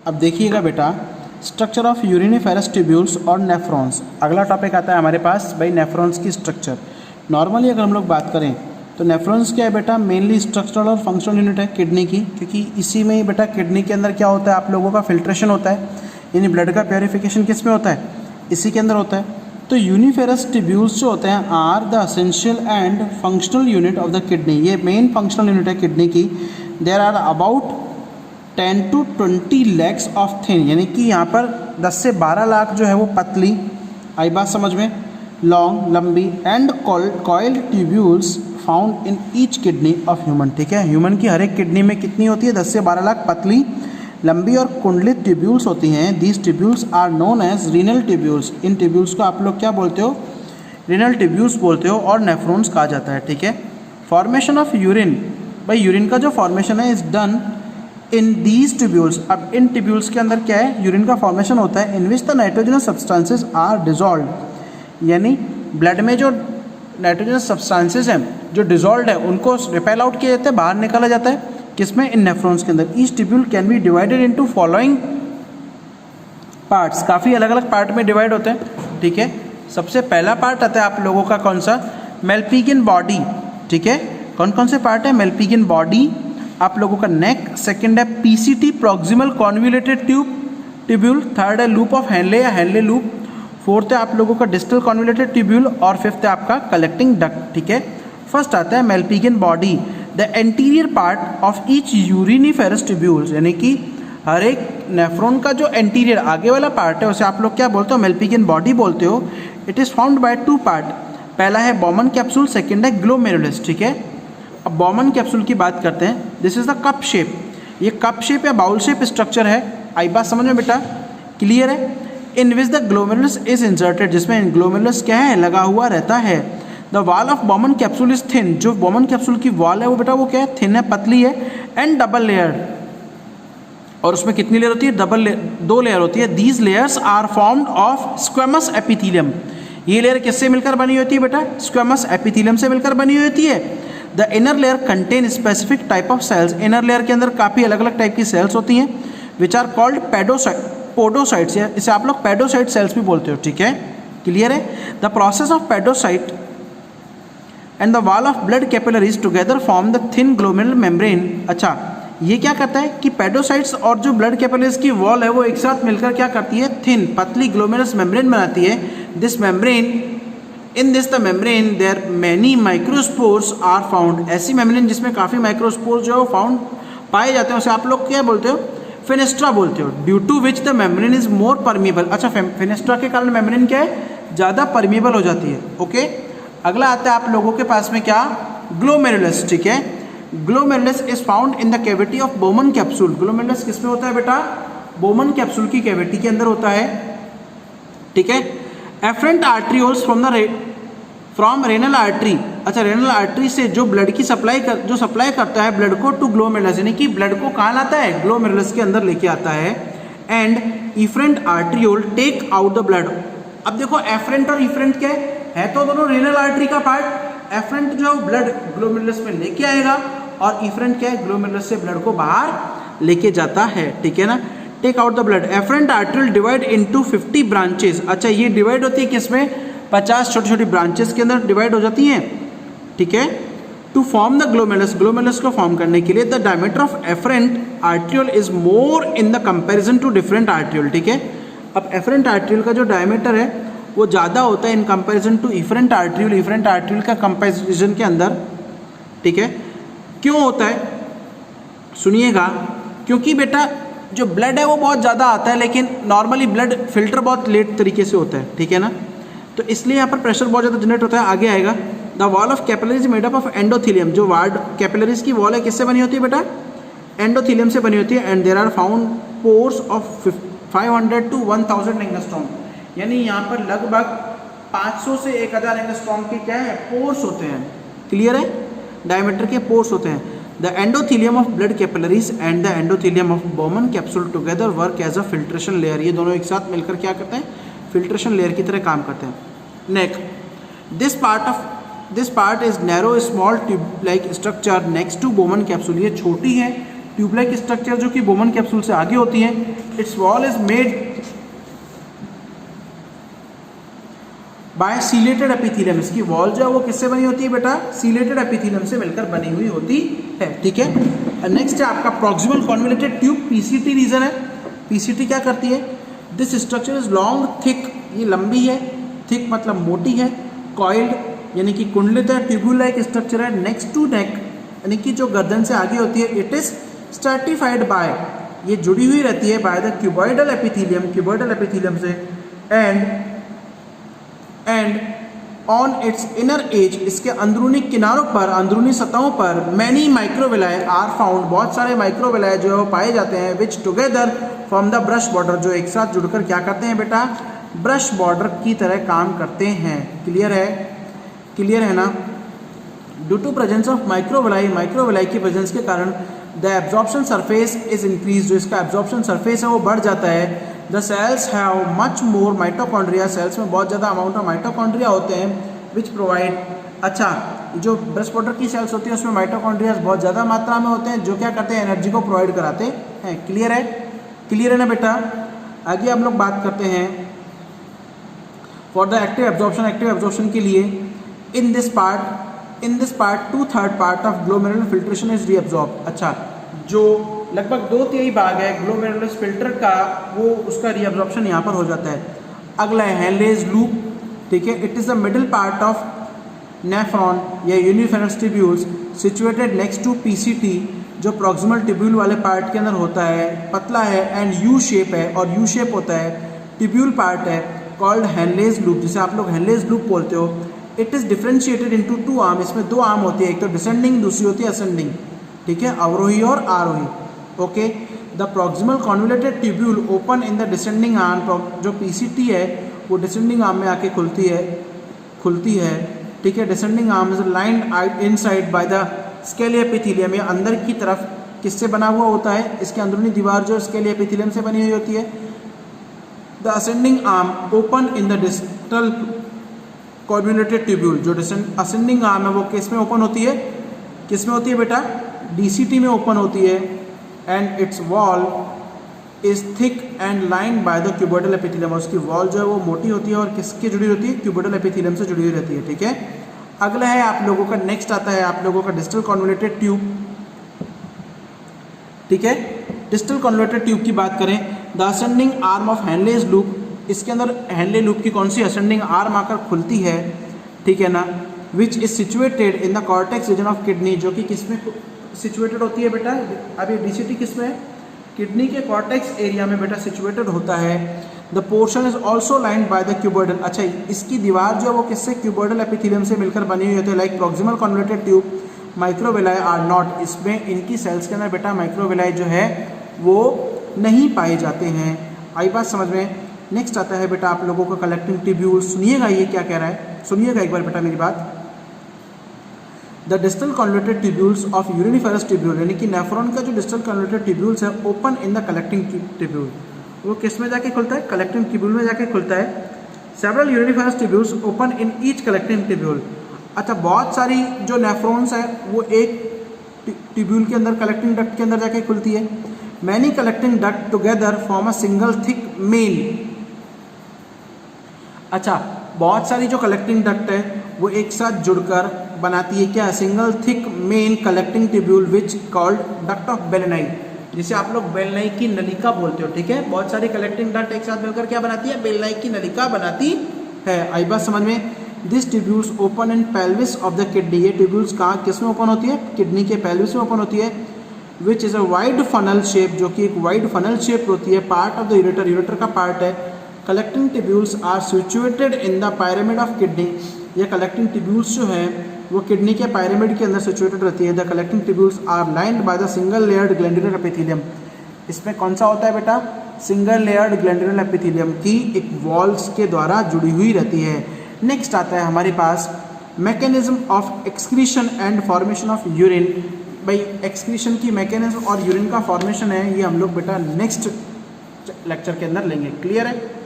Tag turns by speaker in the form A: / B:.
A: अब देखिएगा बेटा, स्ट्रक्चर ऑफ यूरिनिफेरस ट्यूब्यूल्स और नेफ्रॉन्स। अगला टॉपिक आता है हमारे पास भाई नेफ्रॉन्स की स्ट्रक्चर। नॉर्मली अगर हम लोग बात करें तो नेफ्रॉन्स क्या है बेटा, मेनली स्ट्रक्चरल और फंक्शनल यूनिट है किडनी की, क्योंकि इसी में ही बेटा किडनी के अंदर क्या होता है, आप लोगों का फिल्ट्रेशन होता है, यानी ब्लड का प्योरीफिकेशन किस में होता है, इसी के अंदर होता है। तो यूनिफेरस ट्यूब्यूल्स जो होते हैं are the essential and functional unit of the kidney, ये मेन फंक्शनल यूनिट है किडनी की। There are about 10 to 20 lakhs of thin, यानी कि यहाँ पर 10 से 12 लाख जो है वो पतली, आई बात समझ में, लॉन्ग लंबी and coiled tubules found in each kidney of human. ठीक है, ह्यूमन की हर एक किडनी में कितनी होती है, 10 से 12 लाख पतली लंबी और कुंडलित ट्यूब्यूल्स होती हैं। These tubules are known as renal tubules. इन ट्यूब्यूल्स को आप लोग क्या बोलते हो, रीनल ट्यूब्यूल्स बोलते हो, और नेफ्रॉन्स कहा जाता है। ठीक है, फॉर्मेशन ऑफ यूरिन, भाई यूरिन का जो फॉर्मेशन है is done in these tubules. अब इन ट्यूब्यूल्स के अंदर क्या है, यूरिन का फॉर्मेशन होता है in which the nitrogenous substances are dissolve, यानी ब्लड में जो नाइट्रोजनस सब्सटेंसेज हैं जो डिजॉल्व है उनको रिपेल आउट किया जाता है, बाहर निकाला जाता है, किसमें, इन नेफ्रॉन्स के अंदर। Each tubule can be divided into following parts, काफ़ी अलग अलग पार्ट में डिवाइड होते हैं। ठीक है, सबसे पहला पार्ट आता है आप लोगों का कौन सा, मेल्पिगियन बॉडी। ठीक है, कौन कौन से पार्ट है, मेल्पिगियन बॉडी, आप लोगों का नेक, सेकंड है PCT proximal convoluted tubule, third है लूप ऑफ हैनले या हैनले लूप, फोर्थ है आप लोगों का डिस्टल कॉन्वोल्यूटेड ट्यूब्यूल, और फिफ्थ है आपका कलेक्टिंग डक्ट। ठीक है, फर्स्ट आता है Malpighian body, the anterior part of each uriniferous tubules, यानी कि हर एक नेफ्रॉन का जो एंटीरियर आगे वाला पार्ट है उसे आप लोग क्या बोलते हो, मेल्पिगियन बॉडी बोलते हो। It is found by two part, पहला है बॉमन कैप्सूल, सेकंड है ग्लोमेरुलस। ठीक है, अब बॉमन कैप्सूल की बात करते हैं। This is the cup shape, ये कप शेप या बाउल शेप स्ट्रक्चर है, आई बात समझ में बेटा, क्लियर है। In which the glomerulus is inserted, जिसमें ग्लोमेरुलस क्या है, लगा हुआ रहता है। The wall of Bowman capsule is thin, जो बॉमन कैप्सूल की वॉल है वो बेटा वो क्या है, थिन है, पतली है, एंड डबल लेयर्ड, और उसमें कितनी लेयर होती है, दो लेयर होती है। These layers are formed of squamous epithelium, ये लेयर किससे मिलकर बनी होती है बेटा, स्क्वेमस एपिथेलियम से मिलकर बनी हुई होती है। The inner layer contain specific type of cells, inner layer के अंदर काफ़ी अलग अलग टाइप की सेल्स होती हैं, विच आर कॉल्ड पोडोसाइट्स, या इसे आप लोग पेडोसाइट सेल्स भी बोलते हो। ठीक है, क्लियर है। The process of podocyte and the wall of blood capillaries together form the thin glomerular membrane. अच्छा, ये क्या करता है कि पेडोसाइट्स और जो ब्लड कैपिलरीज की वॉल है वो एक साथ मिलकर क्या करती है, थिन पतली ग्लोमेरुलस मेम्ब्रेन बनाती है। This membrane, in this the membrane there many microspores are found, ऐसी मेम्ब्रेन जिसमें काफ़ी माइक्रोस्पोर्स जो है फाउंड पाए जाते हैं, उसे आप लोग क्या बोलते हो, फेनेस्ट्रा बोलते हो। Due to which the membrane is more permeable, अच्छा फेनेस्ट्रा के कारण मेम्ब्रेन क्या है, ज़्यादा परमिएबल हो जाती है। ओके, अगला आता है आप लोगों के पास में क्या, ग्लोमेरुलस। ठीक है, glomerulus is found in the cavity of Bowman capsule, glomerulus किसमें होता है बेटा, बोमन कैप्सूल की कैविटी के अंदर होता है। ठीक है, afferent arterioles from renal artery, अच्छा रेनल आर्टरी से जो ब्लड की सप्लाई करता है ब्लड को टू ग्लोमेरुलस, यानी कि ब्लड को कहाँ लाता है, ग्लोमेरुलस के अंदर लेके आता है। And efferent arteriole take out the blood. अब देखो एफरेंट और इफरेंट क्या है तो दोनों रेनल आर्टरी का पार्ट। एफरेंट जो ब्लड ग्लोमेरुलस में लेके आएगा और इफरेंट क्या है, ग्लोमेरुलस से ब्लड को बाहर लेके जाता है। ठीक है ना, take out the blood. Afferent arteriole divide into 50 branches, अच्छा ये डिवाइड होती है किसमें, 50 छोटी छोटी ब्रांचेस के अंदर डिवाइड हो जाती हैं। ठीक है, to form the glomerulus, glomerulus को फॉर्म करने के लिए the diameter of afferent arteriole is more in the comparison to different arteriole. ठीक है, अब एफरेंट आर्ट्रियोल का जो डायमीटर है वो ज़्यादा होता है in comparison to efferent arteriole, efferent arteriole का कंपैरिजन के अंदर। ठीक है, क्यों होता है, सुनिएगा, क्योंकि बेटा जो ब्लड है वो बहुत ज़्यादा आता है, लेकिन नॉर्मली ब्लड फिल्टर बहुत लेट तरीके से होता है। ठीक है ना, तो इसलिए यहाँ पर प्रेशर बहुत ज़्यादा जनरेट होता है। आगे आएगा, the wall of capillaries made up of endothelium, जो वार्ड कैपिलरीज की वॉल है किससे बनी होती है बेटा, एंडोथीलियम से बनी होती है। And there are found pores of 500 to 1000 angstrom, यानी यहाँ पर लगभग 500 से 1000 एंगस्ट्रॉम के क्या है, पोर्स होते हैं। क्लियर है, डायमीटर के पोर्स होते हैं। The endothelium of blood capillaries and the endothelium of Bowman capsule together work as a filtration layer, ये दोनों एक साथ मिलकर क्या करते हैं, फिल्ट्रेशन लेयर की तरह काम करते हैं। Neck, this part is narrow small tube like structure next to Bowman capsule, ये छोटी है ट्यूब लाइक स्ट्रक्चर जो कि बोमन कैप्सूल से आगे होती है। It's wall is made by ciliated epithelium. इसकी वॉल जो है वो किससे बनी होती है बेटा? सीलेटेड एपिथेलियम से मिलकर बनी हुई होती है, ठीक है। नेक्स्ट है आपका proximal convoluted tube, PCT region है। पीसीटी क्या करती है? This structure is long thick, ये लंबी है, थिक मतलब मोटी है, कॉइल्ड यानी कि कुंडलित है, ट्यूब्यूल लाइक स्ट्रक्चर है, नेक्स्ट टू नेक यानी कि जो गर्दन से आगे होती है। इट इज स्ट्रैटिफाइड बाय, ये जुड़ी हुई रहती है by the cuboidal epithelium, cuboidal epithelium से, and on its inner edge, इसके अंदरूनी किनारों पर, अंदरूनी सतहों पर मैनी माइक्रोविलाई आर फाउंड, बहुत सारे माइक्रोविलाई जो है पाए जाते हैं, which together from the brush border, जो एक साथ जुड़कर क्या करते हैं बेटा? ब्रश बॉर्डर की तरह काम करते हैं। क्लियर है? क्लियर है ना? Due to presence of microvilli, microvilli की प्रेजेंस के कारण the absorption surface is increase, जो इसका एब्जॉर्प्शन सरफेस है वो बढ़ जाता है। The cells have much more mitochondria, cells में बहुत ज़्यादा अमाउंट ऑफ माइटोकॉन्ड्रिया होते हैं, विच प्रोवाइड, अच्छा जो ब्रश बॉर्डर की सेल्स होती है उसमें माइटोकॉन्ड्रिया बहुत ज़्यादा मात्रा में होते हैं, जो क्या करते हैं? एनर्जी को प्रोवाइड कराते हैं। क्लियर है? क्लियर है ना बेटा? आगे हम लोग बात करते हैं for the active absorption, active absorption के लिए in this part 2/3 part of glomerular filtration is reabsorb. अच्छा, जो लगभग 2/3 भाग है ग्लोमेरुलस फिल्टर का, वो उसका रीअब्जॉर्प्शन यहाँ पर हो जाता है। अगला है हेनलेज लूप, ठीक है। It is the middle part of nephron या uriniferous tubules situated next to PCT, जो प्रॉक्सिमल ट्यूब्यूल वाले पार्ट के अंदर होता है, पतला है एंड यू शेप है, और यू शेप होता है, ट्यूब्यूल पार्ट है, कॉल्ड हेनलेज लूप, जिसे आप लोग हेनलेज लूप बोलते हो। It is differentiated into 2 arm, इसमें 2 आर्म होती है, एक तो डिसेंडिंग, दूसरी होती है असेंडिंग, ठीक है, अवरोही और आरोही। Okay, the proximal convoluted tubule open in the descending arm, जो पीसीटी है वो डिसेंडिंग आर्म में आके खुलती है, ठीक है। Descending arm is lined inside by the scaly epithelium, ये अंदर की तरफ किससे बना हुआ होता है? इसके अंदरूनी दीवार जो स्केली एपिथेलियम से बनी हुई होती है। The ascending arm open in the distal convoluted tubule, जो असेंडिंग आर्म है वो किस में ओपन होती है? किस में होती है बेटा? डीसीटी में ओपन होती है। And it's wall is thick and lined by the cuboidal epithelium, उसकी वॉल जो है वो मोटी होती है और किसके जुड़ी होती है? क्यूबॉइडल एपिथेलियम से जुड़ी हुई रहती है, ठीक है। अगला है आप लोगों का, नेक्स्ट आता है आप लोगों का डिस्टल कॉन्वोल्यूटेड ट्यूब, ठीक है। डिस्टल कॉन्वोल्यूटेड ट्यूब की बात करें, the ascending arm of Henle's loop, इसके अंदर हेनले लूप की कौन सी असेंडिंग आर्म आकर खुलती है, ठीक है ना, which is situated in the cortex region of kidney, जो कि किस में सिचुएटेड होती है बेटा? अभी डीसीटी किस में? किडनी के कॉर्टेक्स एरिया में बेटा सिचुएटेड होता है। The portion is also lined by the cuboidal, अच्छा इसकी दीवार जो है वो किससे? क्यूबॉइडल एपिथेलियम से मिलकर बनी हुई होती है। Like proximal convoluted tube, microvilli are not, इसमें इनकी सेल्स के अंदर बेटा माइक्रोविलाई जो है वो नहीं पाए जाते हैं। आई बात समझ में? नेक्स्ट आता है बेटा आप लोगों का कलेक्टिंग ट्यूब्यूल, सुनिएगा ये क्या कह रहा है, सुनिएगा एक बार बेटा मेरी बात। The distal convoluted tubules of uriniferous tubule, यानी कि नेफ्रॉन का जो डिस्टल कॉन्वोल्यूटेड ट्यूब्यूल्स है open in the collecting tubule, वो किस में जाके खुलता है? कलेक्टिंग ट्यूब्यूल में जाके खुलता है। Several uriniferous tubules open in each collecting tubule, अच्छा बहुत सारी जो नेफ्रॉन्स है वो एक ट्यूब्यूल के अंदर, कलेक्टिंग डक्ट के अंदर जाके खुलती है। Many collecting duct together form a single thick main, अच्छा बहुत सारी जो कलेक्टिंग डक्ट है वो एक साथ जुड़कर बनाती है क्या? Single thick main collecting tubule which called duct of Bellini, जिसे आप लोग बेलेनाई की नलिका बोलते हो, ठीक है। बहुत सारी कलेक्टिंग डक्ट एक साथ मिलकर क्या बनाती है? बेलेनाई की नलिका बनाती है। आई बात समझ में? This tubules open in pelvis of the kidney, ये ट्यूब्यूल्स कहाँ किस में ओपन होती है? किडनी के पेल्विस में ओपन होती है। Which is a wide funnel shape, जो कि एक वाइड फनल शेप होती है, part of the ureter, ureter का पार्ट है। Collecting tubules are situated in the pyramid of kidney, ये कलेक्टिंग ट्यूब्यूल्स जो हैं वो किडनी के पायरामिड के अंदर सिचुएटेड रहती है। The collecting tubules are lined by the single layered glandular epithelium, इसमें कौन सा होता है बेटा? सिंगल लेयर्ड ग्लैंडुलर एपिथेलियम की एक वॉल्स के द्वारा जुड़ी हुई रहती है। नेक्स्ट आता है हमारे पास mechanism of excretion and formation of urine. भाई एक्सक्रीशन की मैकेनिज्म और यूरिन का फॉर्मेशन है, ये हम लोग बेटा नेक्स्ट लेक्चर के अंदर लेंगे। क्लियर है?